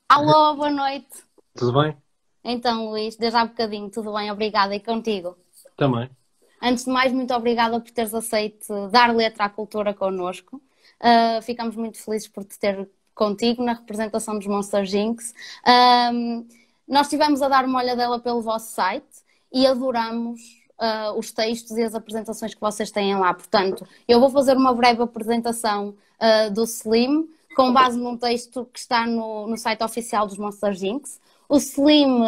Alô, boa noite. Tudo bem? Então, Luís, desde há bocadinho, tudo bem? Obrigada e contigo. Também. Antes de mais, muito obrigada por teres aceito dar letra à cultura connosco. Ficamos muito felizes por te ter contigo na representação dos Monster Jinx. Ahm, Nós estivemos a dar uma olhadela pelo vosso site e adoramos os textos e as apresentações que vocês têm lá. Portanto, eu vou fazer uma breve apresentação do Slim com base num texto que está no site oficial dos Monster Jinx. O Slim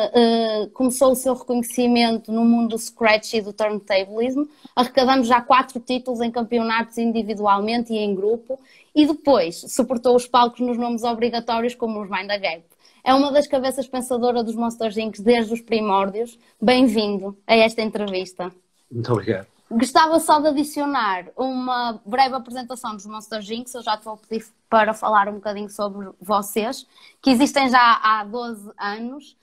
começou o seu reconhecimento no mundo do scratch e do turntablismo, arrecadando já 4 títulos em campeonatos individualmente e em grupo, e depois suportou os palcos nos nomes obrigatórios como os Mind the Gap. É uma das cabeças pensadoras dos Monster Inc. desde os primórdios. Bem-vindo a esta entrevista. Muito obrigado. Gostava só de adicionar uma breve apresentação dos Monster Jinx. Eu já te vou pedir para falar um bocadinho sobre vocês, que existem já há 12 anos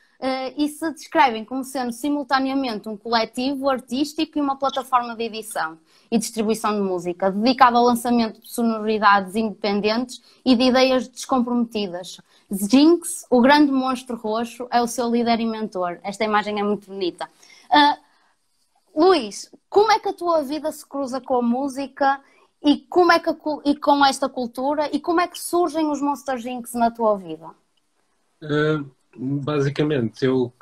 e se descrevem como sendo simultaneamente um coletivo artístico e uma plataforma de edição e distribuição de música, dedicado ao lançamento de sonoridades independentes e de ideias descomprometidas. Jinx, o grande monstro roxo, é o seu líder e mentor. Esta imagem é muito bonita. Luís, como é que a tua vida se cruza com a música e, e com esta cultura e como é que surgem os Monster Jinx na tua vida? Basicamente, eu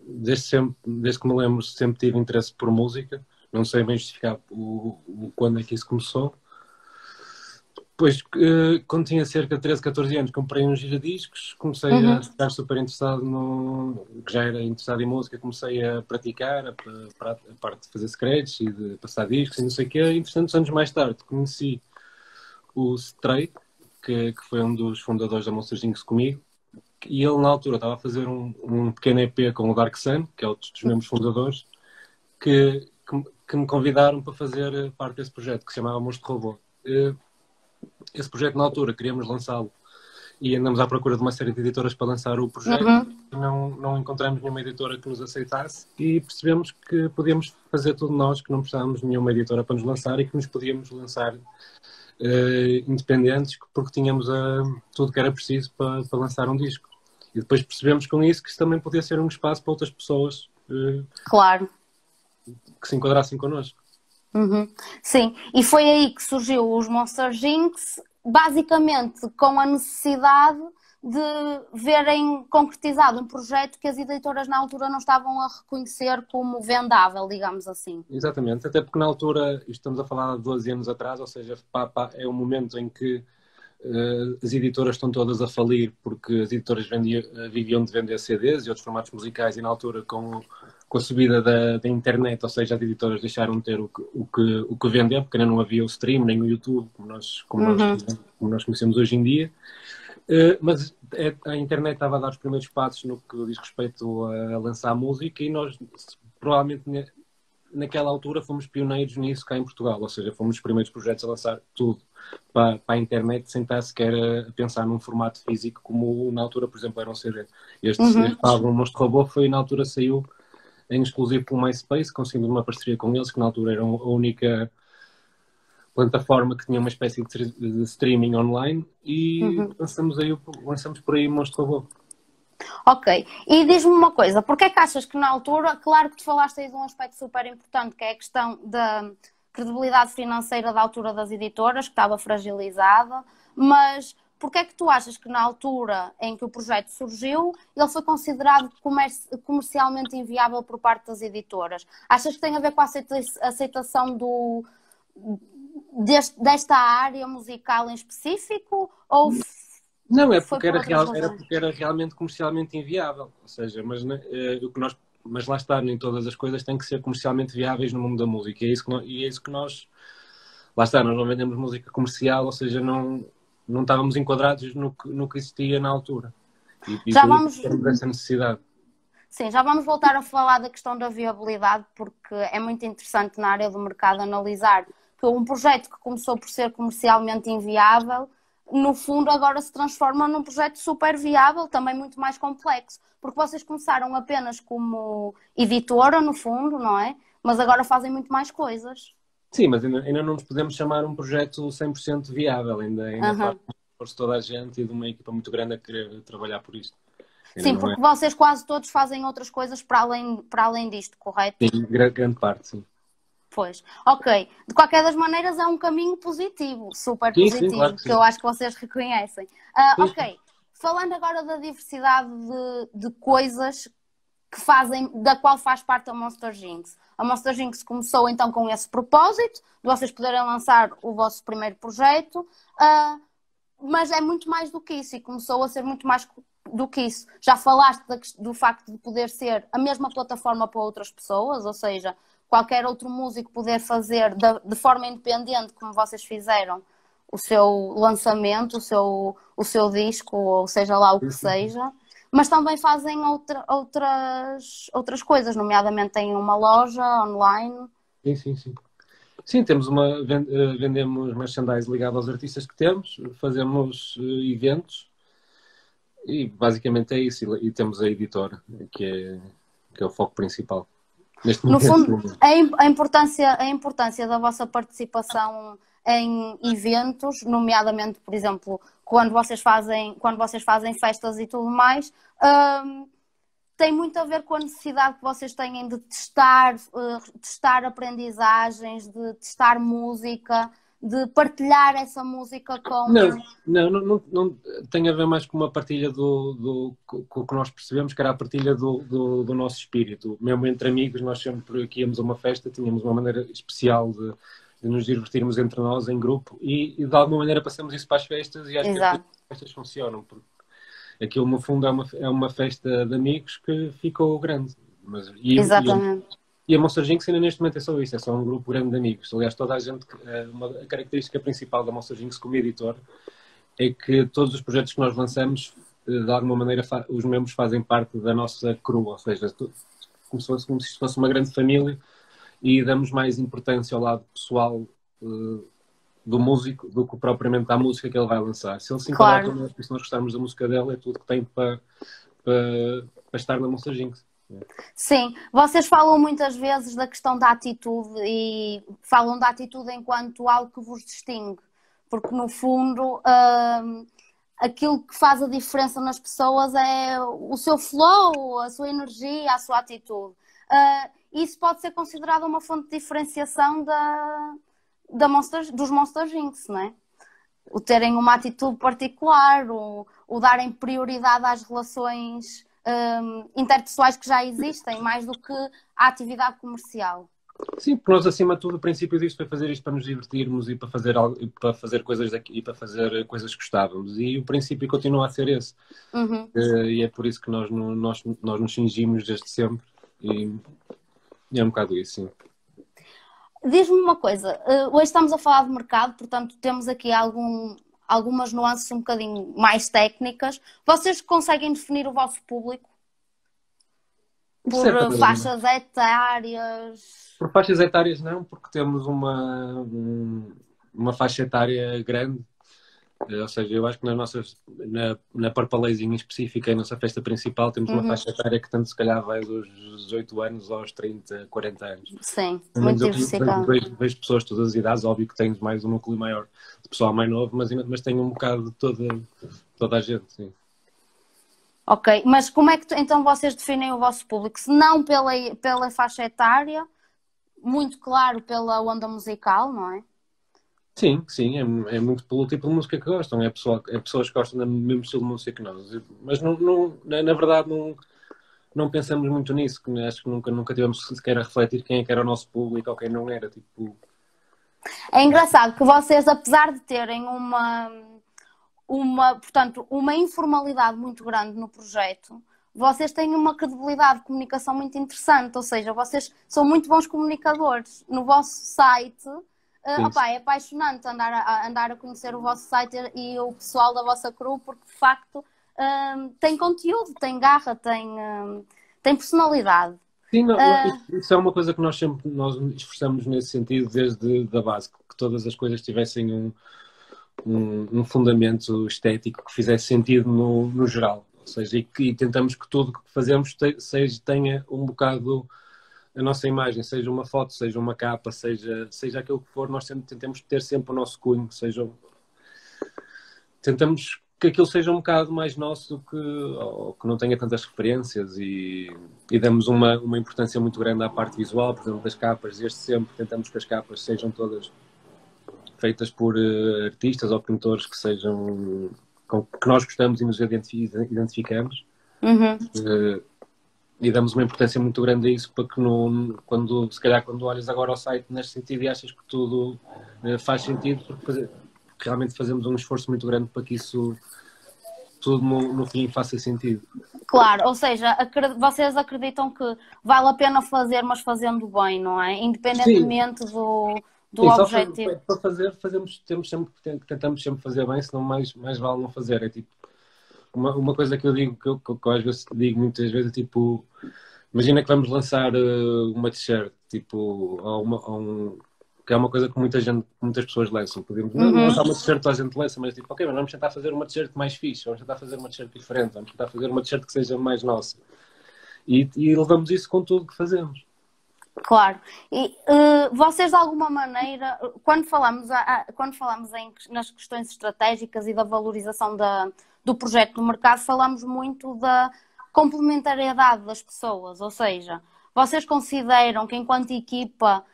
desde que me lembro, sempre tive interesse por música. Não sei bem justificar quando é que isso começou. Depois, quando tinha cerca de 13, 14 anos, comprei uns giradiscos, comecei a ficar super interessado que já era interessado em música, comecei a praticar a parte de fazer scratch e de passar discos e não sei o quê. E, entretanto, anos mais tarde, conheci o Stray, que foi um dos fundadores da Monster Jinx comigo, e ele na altura estava a fazer um pequeno EP com o Dark Sun, que é outro dos membros fundadores, que me convidaram para fazer parte desse projeto, que se chamava Monstro Robô. Esse projeto, na altura, queríamos lançá-lo e andamos à procura de uma série de editoras para lançar o projeto. Não encontramos nenhuma editora que nos aceitasse e percebemos que podíamos fazer tudo nós, que não precisávamos de nenhuma editora para nos lançar e que nos podíamos lançar independentes, porque tínhamos tudo que era preciso para lançar um disco. E depois percebemos com isso que isso também podia ser um espaço para outras pessoas Claro. que se enquadrassem connosco. Sim, e foi aí que surgiu os Monster Jinx, basicamente com a necessidade de verem concretizado um projeto que as editoras na altura não estavam a reconhecer como vendável, digamos assim. Exatamente, até porque na altura, isto estamos a falar de 12 anos atrás, ou seja, é um momento em que as editoras estão todas a falir porque as editoras viviam de vender CDs e outros formatos musicais e na altura com a subida da internet, ou seja, as editoras deixaram de ter o que vender porque ainda não havia o stream nem o YouTube como nós conhecemos hoje em dia. Mas a internet estava a dar os primeiros passos no que diz respeito a lançar música e nós provavelmente naquela altura fomos pioneiros nisso cá em Portugal, ou seja, fomos os primeiros projetos a lançar tudo para a internet sem estar sequer a pensar num formato físico como na altura, por exemplo, era um CD. Este álbum Monstro Robô foi na altura saiu em exclusivo pelo MySpace, conseguimos uma parceria com eles, que na altura era a única plataforma que tinha uma espécie de streaming online e lançamos por aí Monstro Robô. Ok, e diz-me uma coisa, porque é que achas que na altura, claro que tu falaste aí de um aspecto super importante, que é a questão da credibilidade financeira da altura das editoras, que estava fragilizada, mas porque é que tu achas que na altura em que o projeto surgiu, ele foi considerado comercialmente inviável por parte das editoras? Achas que tem a ver com a aceitação desta área musical em específico, ou Não, foi por outras era razões? porque era realmente comercialmente inviável. Ou seja, mas lá está, nem todas as coisas têm que ser comercialmente viáveis no mundo da música. E é isso que nós. Lá está, nós não vendemos música comercial, ou seja, não estávamos enquadrados no que existia na altura. E Já daí vamos, temos essa necessidade. sim, já vamos voltar a falar da questão da viabilidade, porque é muito interessante na área do mercado analisar que um projeto que começou por ser comercialmente inviável, no fundo agora se transforma num projeto super viável, também muito mais complexo, porque vocês começaram apenas como editora, no fundo, não é? Mas agora fazem muito mais coisas. Sim, mas ainda não nos podemos chamar um projeto 100% viável. Ainda faz Uhum. um esforço de toda a gente e de uma equipa muito grande a querer trabalhar por isto. Ainda Sim, não é. porque vocês quase todos fazem outras coisas para além disto, correto? Sim, grande parte, sim. Pois, ok. De qualquer das maneiras é um caminho positivo, super Sim, claro positivo, que que eu sim. acho que vocês reconhecem. Sim, sim. Ok, falando agora da diversidade de coisas que fazem, da qual faz parte a Monster Jinx. A Monster Jinx começou então com esse propósito, de vocês poderem lançar o vosso primeiro projeto, mas é muito mais do que isso e começou a ser muito mais do que isso. Já falaste do facto de poder ser a mesma plataforma para outras pessoas, ou seja, qualquer outro músico poder fazer de forma independente, como vocês fizeram, o seu lançamento, o seu disco, ou seja lá o que seja, mas também fazem outras coisas, nomeadamente têm uma loja online. Sim, sim, sim. Sim, vendemos merchandise ligado aos artistas que temos, fazemos eventos e basicamente é isso. E temos a editora, que é o foco principal neste No fundo, momento. a importância da vossa participação em eventos, nomeadamente, por exemplo, quando vocês fazem festas e tudo mais, hum, tem muito a ver com a necessidade que vocês têm de testar aprendizagens, de testar música, de partilhar essa música Não, com. não tem a ver mais com uma partilha com o que nós percebemos, que era a partilha do nosso espírito. Mesmo entre amigos, nós sempre que íamos a uma festa tínhamos uma maneira especial de nos divertirmos entre nós em grupo e de alguma maneira passamos isso para as festas e acho que é por isso Exato, que as festas funcionam, porque aquilo no fundo é uma festa de amigos que ficou grande. exatamente. E a Monster Jinx ainda neste momento é só isso, é só um grupo grande de amigos. Aliás, toda a gente, a característica principal da Monster Jinx como editor é que todos os projetos que nós lançamos, de alguma maneira, os membros fazem parte da nossa crew, ou seja, como se fosse uma grande família e damos mais importância ao lado pessoal do músico do que propriamente à música que ele vai lançar. Se ele se importa, Claro. se nós gostarmos da música dele, é tudo que tem para estar na Monster Jinx. Sim, vocês falam muitas vezes da questão da atitude e falam da atitude enquanto algo que vos distingue, porque no fundo aquilo que faz a diferença nas pessoas é o seu flow, a sua energia, a sua atitude. Isso pode ser considerado uma fonte de diferenciação dos Monster Jinx, não é? O terem uma atitude particular, o darem prioridade às relações interpessoais que já existem, mais do que a atividade comercial. Sim, porque nós, acima de tudo, o princípio disto foi fazer isto para nos divertirmos e para fazer, e para fazer coisas daqui, e para fazer coisas que gostávamos. E o princípio continua a ser esse. Uhum. E é por isso que nós nos cingimos desde sempre. E é um bocado isso, sim. Diz-me uma coisa, hoje estamos a falar de mercado, portanto temos aqui algumas nuances um bocadinho mais técnicas. Vocês conseguem definir o vosso público De por certa maneira. faixas etárias? Por faixas etárias não, porque temos uma faixa etária grande. Ou seja, eu acho que na Parpalazing em específico, a nossa festa principal, temos uma faixa etária que tanto se calhar vai dos 18 anos aos 30, 40 anos. Sim, Pelo muito menos eu diversificado. vejo pessoas de todas as idades, óbvio que tens mais um núcleo maior de pessoal mais novo, mas tem um bocado de toda a gente, sim. Ok, mas como é que então vocês definem o vosso público? Se não pela faixa etária, muito claro pela onda musical, não é? Sim, é muito pelo tipo de música que gostam, é pessoas que gostam do mesmo estilo de música que nós. Mas na verdade não pensamos muito nisso, que acho que nunca tivemos sequer a refletir quem é que era o nosso público ou quem não era. Tipo, É engraçado que vocês, apesar de terem portanto, uma informalidade muito grande no projeto, vocês têm uma credibilidade de comunicação muito interessante, ou seja, vocês são muito bons comunicadores. No vosso site, é apaixonante andar a conhecer o vosso site e o pessoal da vossa crew, porque de facto tem conteúdo, tem garra, tem personalidade. sim, isso é uma coisa que nós sempre nós esforçamos nesse sentido desde a base, que todas as coisas tivessem um fundamento estético que fizesse sentido no geral. Ou seja, e tentamos que tudo que fazemos tenha um bocado a nossa imagem, seja uma foto, seja uma capa, seja aquilo que for, nós tentamos ter sempre o nosso cunho, tentamos que aquilo seja um bocado mais nosso, ou que não tenha tantas referências e damos uma importância muito grande à parte visual, por exemplo, das capas. Desde sempre tentamos que as capas sejam todas feitas por artistas ou pintores que sejam que nós gostamos e nos identificamos. E damos uma importância muito grande a isso, para que se calhar quando olhas agora ao site neste sentido e achas que tudo faz sentido, porque realmente fazemos um esforço muito grande para que isso tudo no fim faça sentido. Claro, ou seja, vocês acreditam que vale a pena fazer, mas fazendo bem, não é? Independentemente do objetivo. Para fazer, tentamos sempre fazer bem, senão mais vale não fazer. É tipo, uma coisa que eu digo, que eu às vezes digo muitas vezes, é tipo, imagina que vamos lançar uma t-shirt, tipo, que é uma coisa que muitas pessoas lançam. Podemos não lançar uma t-shirt, toda a gente lança, mas tipo, ok, mas vamos tentar fazer uma t-shirt mais fixe, vamos tentar fazer uma t-shirt diferente, vamos tentar fazer uma t-shirt que seja mais nossa. E levamos isso com tudo que fazemos. Claro. E vocês de alguma maneira, quando falamos nas questões estratégicas e da valorização do projeto no mercado, falamos muito da complementariedade das pessoas, ou seja, vocês consideram que enquanto equipa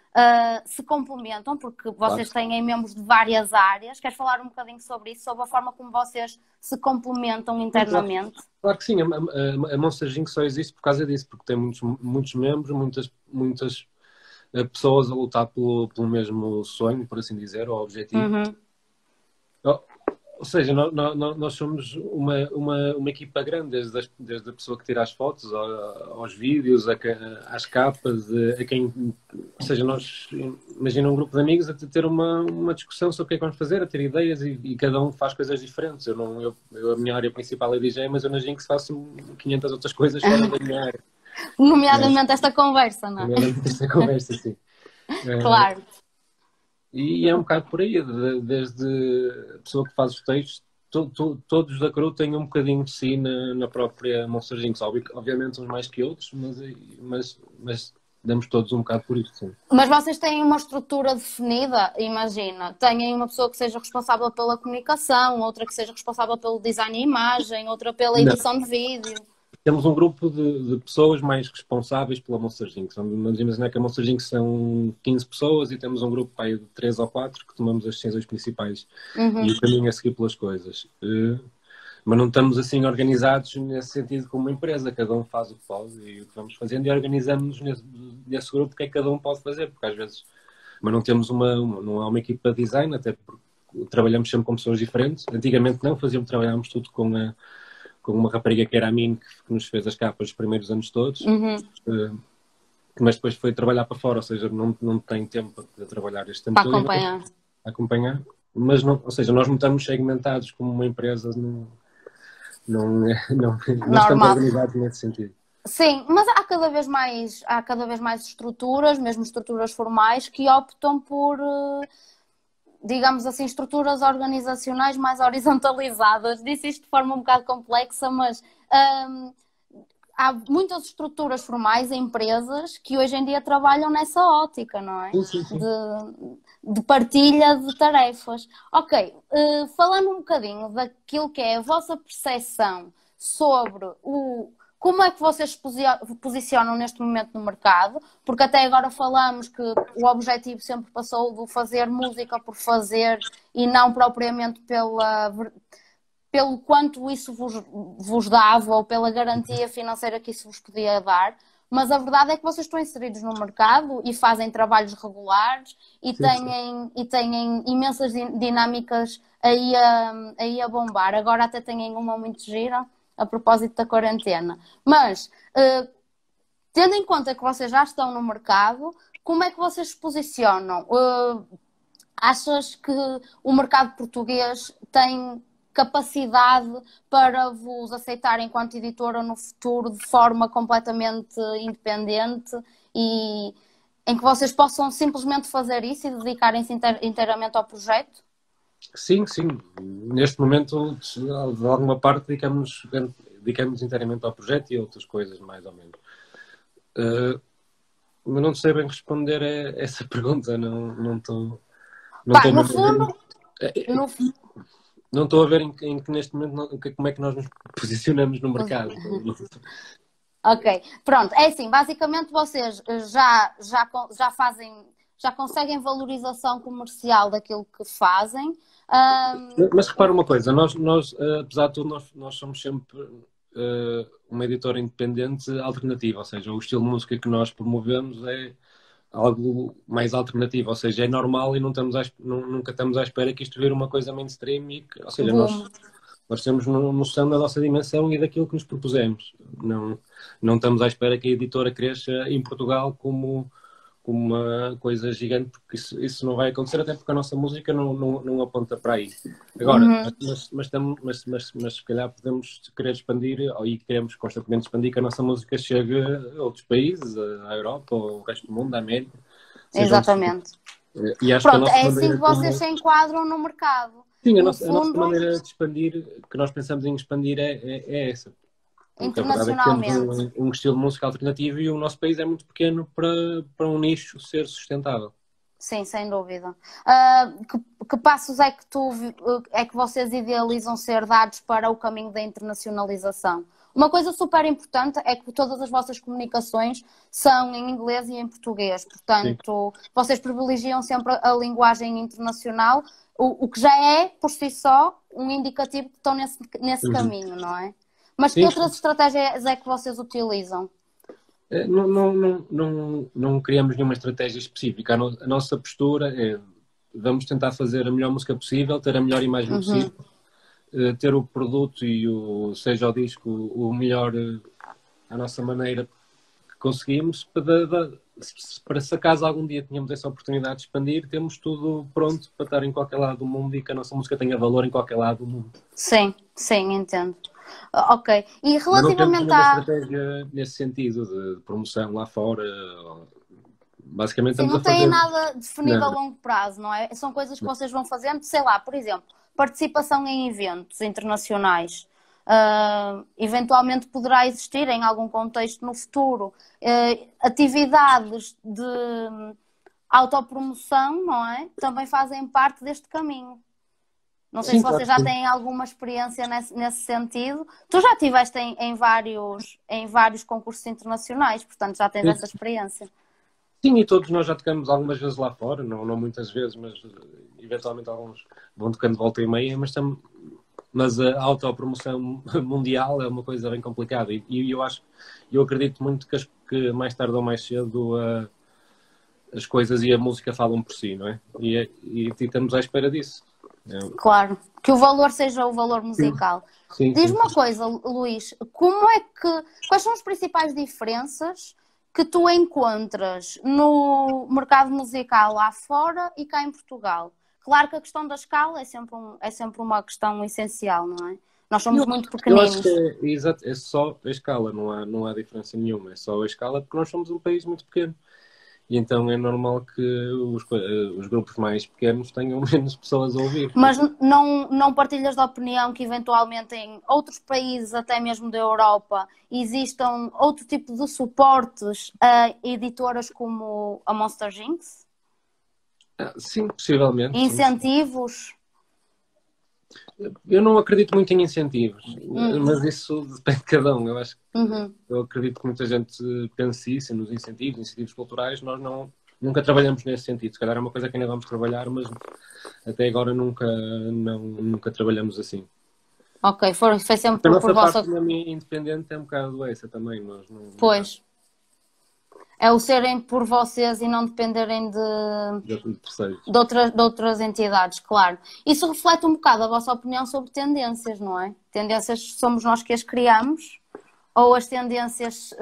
se complementam, porque vocês têm membros de várias áreas. Queres falar um bocadinho sobre isso, sobre a forma como vocês se complementam internamente? Claro que sim, a Monster Inc. só existe por causa disso, porque tem muitos membros, muitas pessoas a lutar pelo mesmo sonho, por assim dizer, ou objetivo. Ou seja, nós somos uma equipa grande, desde a pessoa que tira as fotos, aos vídeos, às capas, a quem... Ou seja, nós, imagina um grupo de amigos a ter uma discussão sobre o que é que vamos fazer, a ter ideias e cada um faz coisas diferentes. A minha área principal é DJ, mas eu imagino que se façam 500 outras coisas fora da minha área. Nomeadamente esta conversa, não é? Nomeadamente esta conversa, sim. Claro. E é um bocado por aí, desde a pessoa que faz os textos, todos da crew têm um bocadinho de si na própria Monster Inc. Obviamente uns mais que outros, mas damos todos um bocado por isso, sim. Mas vocês têm uma estrutura definida, imagina, têm uma pessoa que seja responsável pela comunicação, outra que seja responsável pelo design e imagem, outra pela edição de vídeo. Temos um grupo de pessoas mais responsáveis pela Monster Inc. Vamos imaginar que a Monster Inc. são 15 pessoas e temos um grupo aí de 3 ou 4 que tomamos as decisões principais e o caminho a seguir pelas coisas. Mas não estamos assim organizados nesse sentido como uma empresa. Cada um faz o que pode e o que vamos fazendo e organizamos nesse grupo o que é que cada um pode fazer, porque às vezes... Mas não temos não há uma equipa de design, até porque trabalhamos sempre com pessoas diferentes. Antigamente não, trabalhámos tudo com uma rapariga que era a mim, que nos fez as capas os primeiros anos todos, mas depois foi trabalhar para fora, ou seja, não tem tempo para trabalhar este tempo todo. Para acompanhar. Mas, ou seja, nós não estamos segmentados como uma empresa, não estamos organizados nesse sentido. Sim, mas há cada vez mais estruturas, mesmo estruturas formais, que optam por... digamos assim, estruturas organizacionais mais horizontalizadas. Disse isto de forma um bocado complexa, mas há muitas estruturas formais em empresas que hoje em dia trabalham nessa ótica, não é? Sim. De partilha de tarefas. Ok, falando um bocadinho daquilo que é a vossa percepção sobre como é que vocês se posicionam neste momento no mercado? Porque até agora falamos que o objetivo sempre passou de fazer música por fazer e não propriamente pelo quanto isso vos dava ou pela garantia financeira que isso vos podia dar. Mas a verdade é que vocês estão inseridos no mercado e fazem trabalhos regulares e têm imensas dinâmicas aí a bombar. Agora até têm uma muito gira a propósito da quarentena. Mas, tendo em conta que vocês já estão no mercado, como é que vocês se posicionam? Achas que o mercado português tem capacidade para vos aceitar enquanto editora no futuro de forma completamente independente e em que vocês possam simplesmente fazer isso e dedicarem-se inteiramente ao projeto? Sim. Neste momento, de alguma parte, dedicamos inteiramente ao projeto e a outras coisas, mais ou menos. Mas não sei bem responder a essa pergunta. Não estou... No fundo... Não estou a ver em que neste momento como é que nós nos posicionamos no mercado. Ok, pronto, é assim, basicamente vocês já fazem, já conseguem valorização comercial daquilo que fazem. Mas repara uma coisa, nós apesar de tudo, nós somos sempre uma editora independente alternativa, ou seja, o estilo de música que nós promovemos é algo mais alternativo, ou seja, é normal e não estamos nunca estamos à espera que isto vire uma coisa mainstream, ou seja, Boom. nós temos noção da nossa dimensão e daquilo que nos propusemos. Não estamos à espera que a editora cresça em Portugal como uma coisa gigante, porque isso não vai acontecer, até porque a nossa música não aponta para aí. Agora, mas se calhar podemos querer expandir, e queremos constantemente expandir, que a nossa música chegue a outros países, à Europa, ao resto do mundo, à América. Exatamente. E acho Pronto, que a é nossa assim que maneira vocês se enquadram no mercado. Sim, a No nossa fundo, maneira de expandir, que nós pensamos em expandir, é essa. Porque a verdade é que temos internacionalmente. um estilo de música alternativo e o nosso país é muito pequeno para um nicho ser sustentável. Sim, sem dúvida. Que passos é que vocês idealizam ser dados para o caminho da internacionalização? Uma coisa super importante é que todas as vossas comunicações são em inglês e em português, Sim. portanto, vocês privilegiam sempre a linguagem internacional, o que já é, por si só, um indicativo que estão nesse caminho, não é? Mas que Sim, outras estratégias é que vocês utilizam? não criamos nenhuma estratégia específica. A nossa postura é vamos tentar fazer a melhor música possível, ter a melhor imagem possível, ter o produto seja o disco, o melhor à nossa maneira que conseguimos para se acaso algum dia tenhamos essa oportunidade de expandir, temos tudo pronto para estar em qualquer lado do mundo e que a nossa música tenha valor em qualquer lado do mundo. Sim, sim, entendo. Ok. E Mas não temos relativamente nenhuma à. estratégia nesse sentido de promoção lá fora. Basicamente Sim, estamos a não têm fazer. nada definido a Não, longo prazo, não é? São coisas que vocês vão fazendo, sei lá, por exemplo, participação em eventos internacionais. Eventualmente poderá existir em algum contexto no futuro atividades de autopromoção, não é? Também fazem parte deste caminho. Não sei sim, se claro vocês que já sim. têm alguma experiência nesse sentido. Tu já estiveste em vários concursos internacionais, portanto já tens Sim, essa experiência. sim, e todos nós já tocamos algumas vezes lá fora, não muitas vezes, mas eventualmente alguns vão tocando de volta e meia, mas a autopromoção mundial é uma coisa bem complicada e eu acredito muito que mais tarde ou mais cedo as coisas e a música falam por si, não é? E estamos à espera disso. Claro, que o valor seja o valor musical. Sim, Diz-me sim. uma coisa, Luís, quais são as principais diferenças que tu encontras no mercado musical lá fora e cá em Portugal? Claro que a questão da escala é sempre uma questão essencial, não é? Nós somos muito Eu acho que pequeninos. exato, é só a escala, não há diferença nenhuma, é só a escala porque nós somos um país muito pequeno. E então é normal que os grupos mais pequenos tenham menos pessoas a ouvir. Mas não partilhas da opinião que eventualmente em outros países, até mesmo da Europa, existam outro tipo de suportes a editoras como a Monster Jinx? Sim, possivelmente. Sim. Incentivos? Eu não acredito muito em incentivos, mas isso depende de cada um. Eu acredito que muita gente pense isso nos incentivos culturais. Nunca trabalhamos nesse sentido. Se calhar é uma coisa que ainda vamos trabalhar, mas até agora nunca trabalhamos assim. Ok, foi sempre A por nossa vossa. parte mesmo independente é um bocado essa também. Nós não Pois. É o serem por vocês e não dependerem de terceiros. de outras entidades, claro. Isso reflete um bocado a vossa opinião sobre tendências, não é? Tendências somos nós que as criamos ou as tendências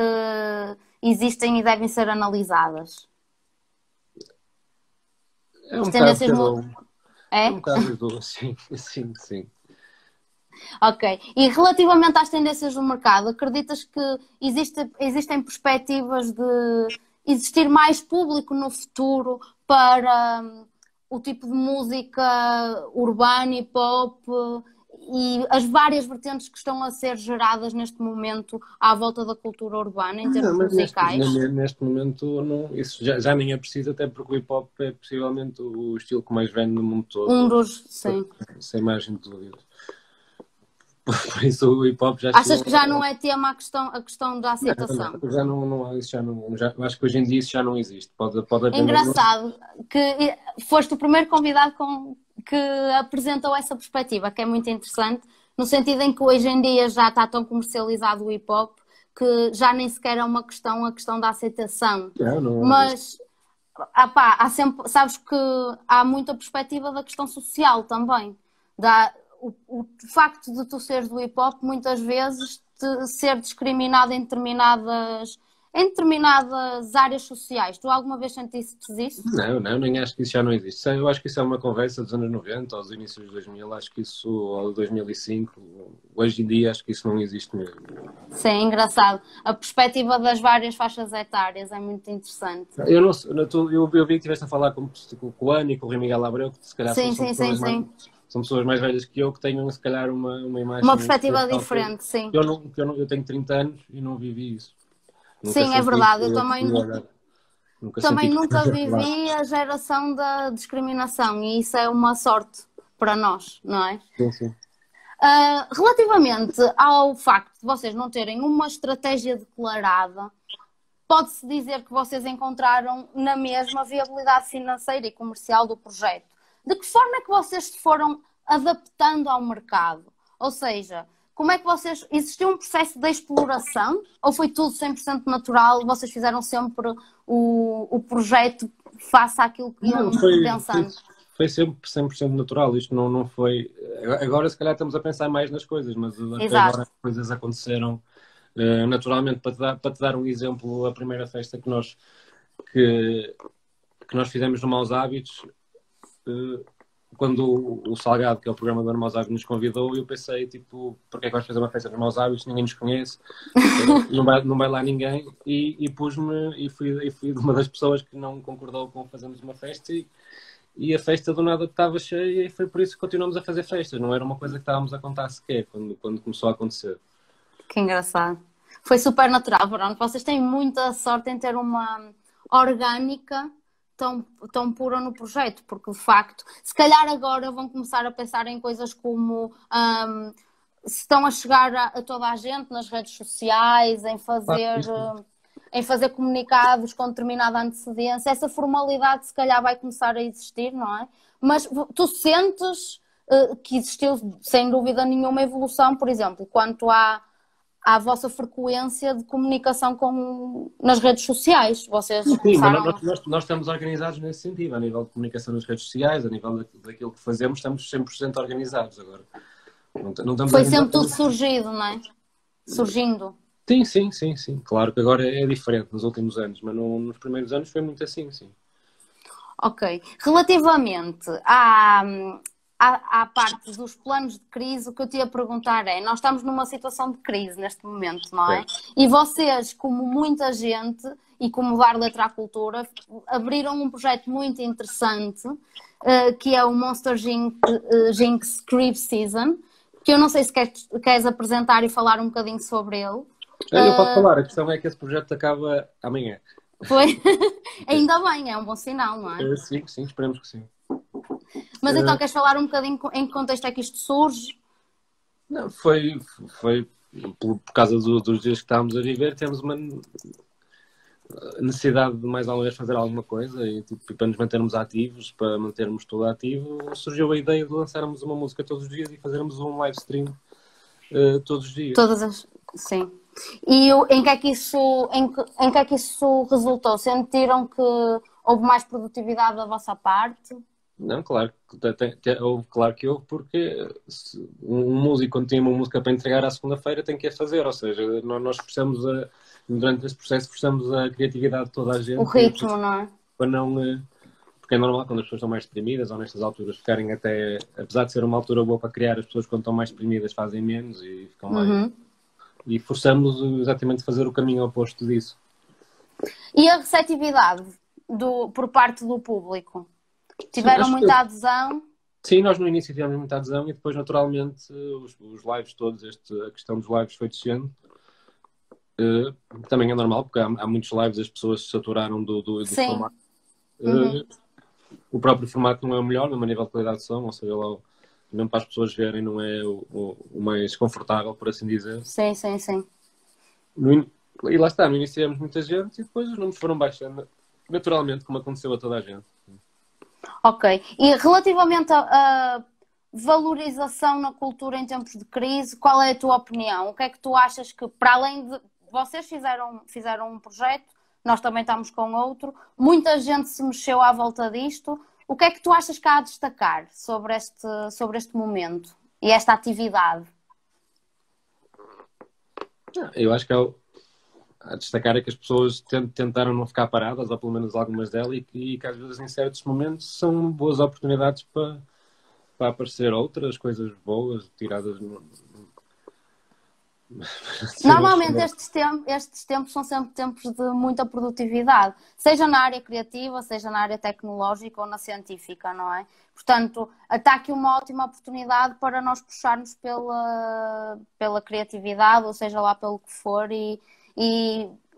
existem e devem ser analisadas? É As um bocado tendências. cada um. É É? um bocado dos dois, sim, sim, sim. Ok. E relativamente às tendências do mercado, acreditas que existem perspectivas de existir mais público no futuro para o tipo de música urbana e pop e as várias vertentes que estão a ser geradas neste momento à volta da cultura urbana, em termos musicais? Neste momento isso já nem é preciso, até porque o hip-hop é possivelmente o estilo que mais vende no mundo todo. Um dos, sim. Sem margem de dúvida. Por isso o hip-hop já Achas que já não é tema a questão da aceitação? Eu acho que hoje em dia isso já não existe. É engraçado que foste o primeiro convidado que apresentou essa perspectiva, que é muito interessante, no sentido em que hoje em dia já está tão comercializado o hip-hop que já nem sequer é uma questão, a questão da aceitação. Mas há sempre, sabes que há muita perspectiva da questão social também. O facto de tu seres do hip-hop muitas vezes ser discriminado em determinadas áreas sociais. Tu alguma vez sentiste isso? Não, nem acho que isso já não existe. Eu acho que isso é uma conversa dos anos 90, aos inícios de 2000, acho que isso, ou 2005, hoje em dia acho que isso não existe mesmo. Sim, é engraçado. A perspectiva das várias faixas etárias é muito interessante. Eu vi que estiveste a falar com o Ana e com o Rui Miguel Abreu, que se calhar são pessoas mais velhas que eu, que tenham se calhar uma imagem... Uma perspectiva diferente, sim. Eu tenho 30 anos e não vivi isso. Sim, é verdade. Eu também nunca vivi a geração da discriminação e isso é uma sorte para nós, não é? Sim. Relativamente ao facto de vocês não terem uma estratégia declarada, pode-se dizer que vocês encontraram na mesma viabilidade financeira e comercial do projeto. De que forma é que vocês se foram adaptando ao mercado? Ou seja, como é que vocês... Existiu um processo de exploração ou foi tudo 100% natural? Vocês fizeram sempre o projeto face àquilo que iam pensando? Foi sempre 100% natural. Isto não foi... Agora se calhar estamos a pensar mais nas coisas, mas até agora as coisas aconteceram naturalmente. Para te dar um exemplo, a primeira festa que nós fizemos no Maus Hábitos... Quando o Salgado, que é o programa do Maus Hábitos, nos convidou, eu pensei, tipo, porque é que vais fazer uma festa dos Maus Hábitos? Ninguém nos conhece, não vai lá ninguém, e pus-me, e fui uma das pessoas que não concordou com fazermos uma festa, e a festa do nada estava cheia, e foi por isso que continuamos a fazer festas, não era uma coisa que estávamos a contar sequer, quando começou a acontecer. Que engraçado. Foi super natural, Bruno. Vocês têm muita sorte em ter uma orgânica tão pura no projeto, porque de facto, se calhar agora vão começar a pensar em coisas como se estão a chegar a toda a gente nas redes sociais, em fazer comunicados com determinada antecedência. Essa formalidade se calhar vai começar a existir, não é? Mas tu sentes que existiu sem dúvida nenhuma evolução, por exemplo, quanto à vossa frequência de comunicação nas redes sociais. Vocês começaram... nós estamos organizados nesse sentido, a nível de comunicação nas redes sociais, a nível daquilo que fazemos, estamos 100% organizados agora. Não foi sempre tudo surgido, não é? Surgindo. Sim. Claro que agora é diferente nos últimos anos, mas nos primeiros anos foi muito assim, sim. Ok. Relativamente à parte dos planos de crise, o que eu te ia perguntar é, nós estamos numa situação de crise neste momento, não é? E vocês, como muita gente, e como Dar Letra à Cultura, abriram um projeto muito interessante, que é o Monster Jinx Crib Season, que eu não sei se queres apresentar e falar um bocadinho sobre ele. Eu posso falar, a questão é que esse projeto acaba amanhã. Foi? Ainda bem, é um bom sinal, não é? Sim, esperemos que sim. Mas então queres falar um bocadinho em que contexto é que isto surge? Não, foi por causa dos dias que estávamos a viver, temos uma necessidade de mais alguma vez fazer alguma coisa e para nos mantermos ativos, para mantermos tudo ativo, surgiu a ideia de lançarmos uma música todos os dias e fazermos um live stream todos os dias. Sim. E em que é que isso resultou? Sentiram que houve mais produtividade da vossa parte? Não, claro que houve, porque um músico, quando tem uma música para entregar à segunda-feira, tem que a fazer, ou seja, nós forçamos durante esse processo, forçamos a criatividade de toda a gente. O ritmo, não é? Porque é normal quando as pessoas estão mais deprimidas, ou nestas alturas ficarem até, apesar de ser uma altura boa para criar, as pessoas quando estão mais deprimidas fazem menos e ficam mais... E forçamos exatamente a fazer o caminho oposto disso. E a receptividade por parte do público? Tiveram muita adesão? Sim, nós no início tivemos muita adesão e depois, naturalmente, os lives todos, a questão dos lives foi descendo. Também é normal, porque há muitos lives, as pessoas se saturaram do Sim. formato. O próprio formato não é o melhor, mesmo a nível de qualidade de som, ou seja, lá, mesmo para as pessoas verem, não é o mais confortável, por assim dizer. Sim, sim, sim. E lá está, no início tivemos muita gente e depois os números foram baixando, naturalmente, como aconteceu a toda a gente. Ok. E relativamente a valorização na cultura em tempos de crise, qual é a tua opinião? O que é que tu achas que, para além de... Vocês fizeram um projeto, nós também estamos com outro, muita gente se mexeu à volta disto. O que é que tu achas que há a destacar sobre este momento e esta atividade? Eu acho que a destacar é que as pessoas tentaram não ficar paradas, ou pelo menos algumas delas, e que às vezes em certos momentos são boas oportunidades para aparecer outras coisas boas tiradas Normalmente estes tempos são sempre tempos de muita produtividade, seja na área criativa, seja na área tecnológica ou na científica, não é? Portanto, está aqui uma ótima oportunidade para nós puxarmos pela criatividade, ou seja lá pelo que for, e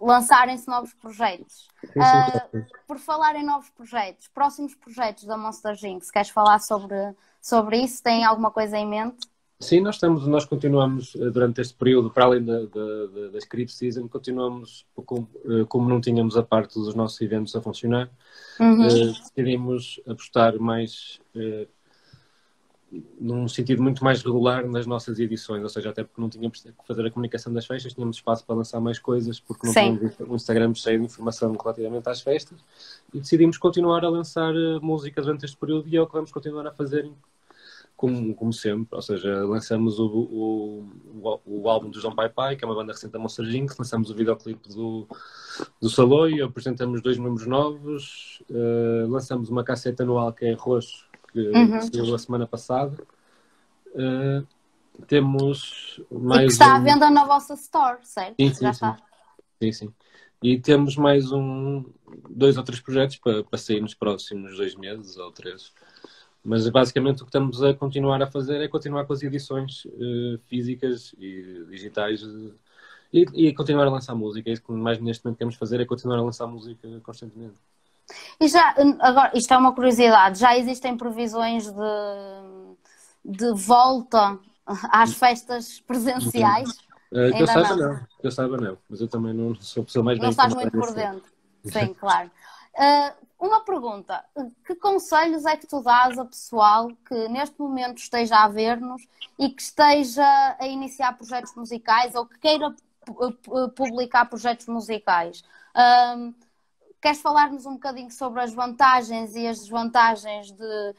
lançarem-se novos projetos. Sim. Por falar em novos projetos, próximos projetos da Monster Jinx, queres falar sobre isso? Tem alguma coisa em mente? Sim, nós continuamos durante este período, para além da Script Season, continuamos, como não tínhamos a parte dos nossos eventos a funcionar, decidimos apostar mais num sentido muito mais regular nas nossas edições, ou seja, até porque não tínhamos que fazer a comunicação das festas, tínhamos espaço para lançar mais coisas, porque não tínhamos um Instagram cheio de informação relativamente às festas, e decidimos continuar a lançar música durante este período e é o que vamos continuar a fazer como sempre, ou seja, lançamos o álbum do João Pai Pai, que é uma banda recente da Monster Jinx, lançamos o videoclipe do Saloio, apresentamos 2 membros novos, lançamos uma cassete anual que é Roxo, que saiu a semana passada. Temos mais e que está à venda na vossa store, certo? Sim, Já está. Sim. E temos mais 2 ou 3 projetos para sair nos próximos 2 meses ou 3. Mas basicamente o que estamos a continuar a fazer é continuar com as edições físicas e digitais e continuar a lançar música. É isso que mais neste momento queremos fazer, é continuar a lançar música constantemente. E agora, isto é uma curiosidade, já existem previsões de volta às festas presenciais? Que eu saiba não, mas eu também não sou a pessoa mais bem Não estás informada muito por dentro. Sim, claro. Uma pergunta, que conselhos é que tu dás a pessoal que neste momento esteja a ver-nos e que esteja a iniciar projetos musicais ou que queira publicar projetos musicais? Queres falar-nos um bocadinho sobre as vantagens e as desvantagens de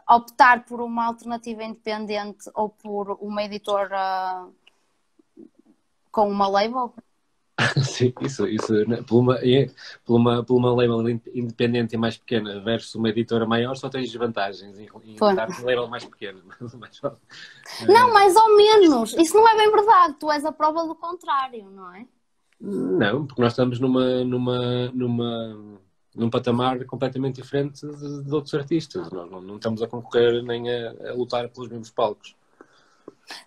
optar por uma alternativa independente ou por uma editora com uma label? Sim, isso né, por uma label independente e mais pequena versus uma editora maior, só tens desvantagens em estar com uma label mais pequena. Não, mais ou menos. Isso não é bem verdade. Tu és a prova do contrário, não é? Não, porque nós estamos num patamar completamente diferente de outros artistas. Nós não estamos a concorrer nem a lutar pelos mesmos palcos.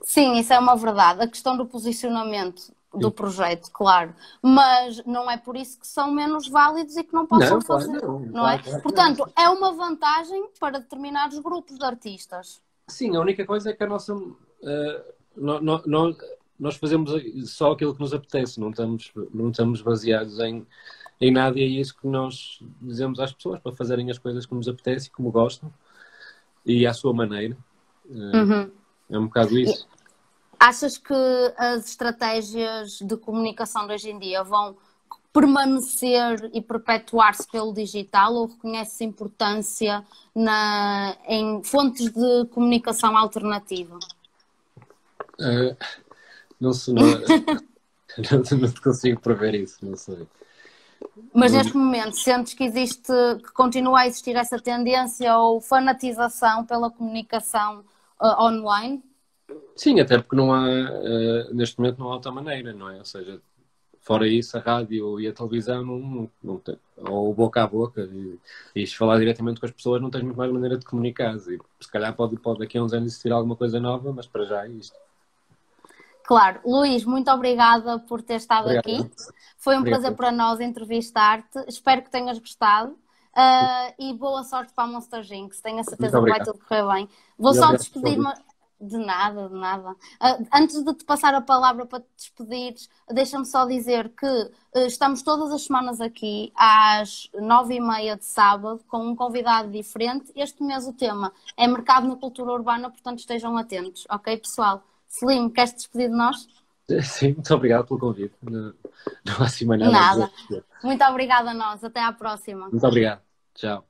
Sim, isso é uma verdade. A questão do posicionamento do projeto, claro. Mas não é por isso que são menos válidos e que não possam fazer. Não é? Portanto, é uma vantagem para determinados grupos de artistas. Sim, a única coisa é que a nossa... nós fazemos só aquilo que nos apetece, não estamos baseados em nada e é isso que nós dizemos às pessoas, para fazerem as coisas como nos apetece e como gostam e à sua maneira. É um bocado isso. Achas que as estratégias de comunicação de hoje em dia vão permanecer e perpetuar-se pelo digital ou reconheces importância em fontes de comunicação alternativa? Não consigo prever isso, não sei. Mas neste momento, sentes que continua a existir essa tendência ou fanatização pela comunicação online? Sim, até porque não há, neste momento não há outra maneira, não é? Ou seja, Fora isso, a rádio e a televisão não tem, ou boca a boca, e se falar diretamente com as pessoas não tens muito mais maneira de comunicar. E se calhar pode daqui a uns anos existir alguma coisa nova, mas para já é isto. Claro. Luís, muito obrigada por ter estado Obrigado. aqui. Foi um prazer para nós entrevistar-te. Espero que tenhas gostado. E boa sorte para a Monster Jinx. Tenho a certeza que vai tudo correr bem. Vou só despedir-me. De nada, de nada. Antes de te passar a palavra para te despedir, deixa-me só dizer que estamos todas as semanas aqui às 9h30 de sábado com um convidado diferente. Este mês o tema é mercado na cultura urbana, portanto estejam atentos, ok, pessoal? Selim, queres te despedir de nós? Sim, muito obrigado pelo convite. Não há assim mais nada. Nada. Muito obrigada a nós. Até à próxima. Muito obrigado. Tchau.